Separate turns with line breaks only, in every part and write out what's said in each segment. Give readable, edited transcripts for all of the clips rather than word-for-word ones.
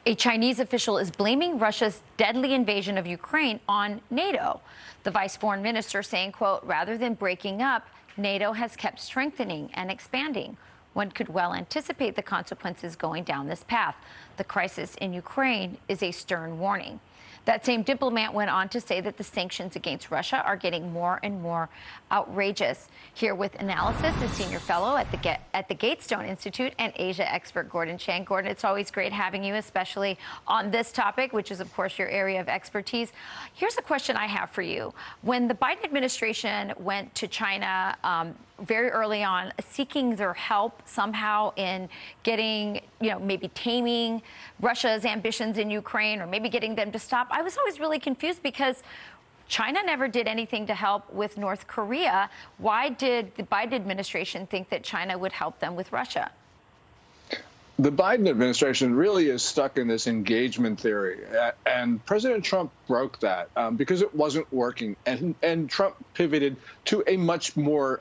A Chinese official is blaming Russia's deadly invasion of Ukraine on NATO. The vice foreign minister saying, quote, rather than breaking up, NATO has kept strengthening and expanding. One could well anticipate the consequences going down this path. The crisis in Ukraine is a stern warning. That same diplomat went on to say that the sanctions against Russia are getting more and more outrageous. Here with analysis is senior fellow at the Gatestone Institute and Asia expert Gordon Chang. Gordon, it's always great having you, especially on this topic, which is, of course, your area of expertise. Here's a question I have for you. When the Biden administration went to China very early on, seeking their help somehow in getting, maybe taming Russia's ambitions in Ukraine or maybe getting them to stop, I was always really confused because China never did anything to help with North Korea. Why did the Biden administration think that China would help them with Russia?
The Biden administration really is stuck in this engagement theory, and President Trump broke that because it wasn't working, and Trump pivoted to a much more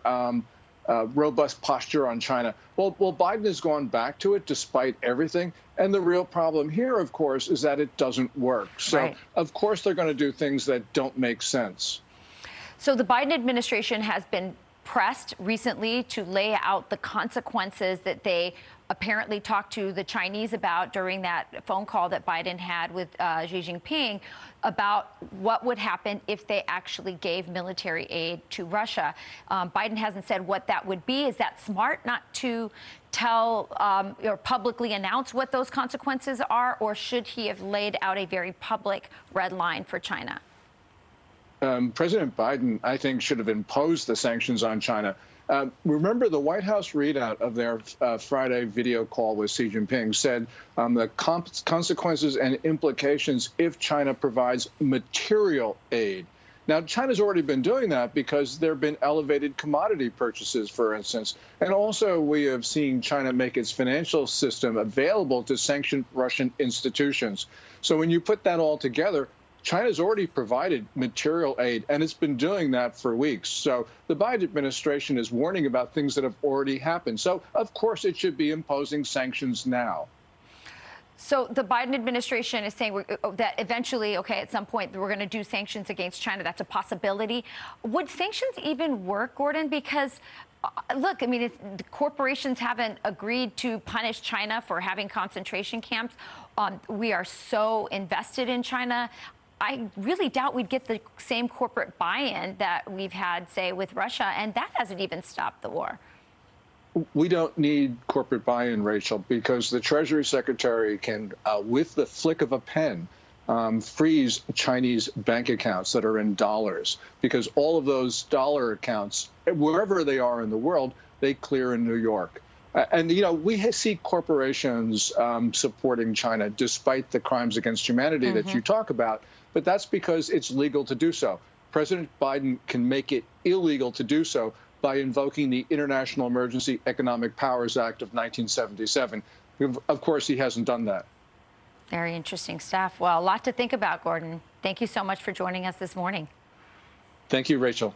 robust posture on China. Well, Biden has gone back to it despite everything, and the real problem here, of course, is that it doesn't work. So,
right.
Of course, they're going to do things that don't make sense.
So the Biden administration has been pressed recently to lay out the consequences that they apparently talked to the Chinese about during that phone call that Biden had with Xi Jinping about what would happen if they actually gave military aid to Russia. Biden hasn't said what that would be. Is that smart not to tell or publicly announce what those consequences are, or should he have laid out a very public red line for China?
President Biden, I think, should have imposed the sanctions on China. Remember, the White House readout of their Friday video call with Xi Jinping said the consequences and implications if China provides material aid. Now, China's already been doing that because there have been elevated commodity purchases, for instance. And also, we have seen China make its financial system available to sanction Russian institutions. So when you put that all together, China's already provided material aid, and it's been doing that for weeks. So the Biden administration is warning about things that have already happened. So, of course, it should be imposing sanctions now.
So the Biden administration is saying that eventually, at some point, we're going to do sanctions against China. That's a possibility. Would sanctions even work, Gordon? Because look, I mean, the corporations haven't agreed to punish China for having concentration camps. We are so invested in China. I really doubt we'd get the same corporate buy-in that we've had, say, with Russia, and that hasn't even stopped the war.
We don't need corporate buy-in, Rachel, because the Treasury Secretary can, with the flick of a pen, freeze Chinese bank accounts that are in dollars, because all of those dollar accounts, wherever they are in the world, they clear in New York. And, we see corporations supporting China despite the crimes against humanity that you talk about. But that's because it's legal to do so. President Biden can make it illegal to do so by invoking the International Emergency Economic Powers Act of 1977. Of course, he hasn't done that.
Very interesting stuff. Well, a lot to think about, Gordon. Thank you so much for joining us this morning.
Thank you, Rachel.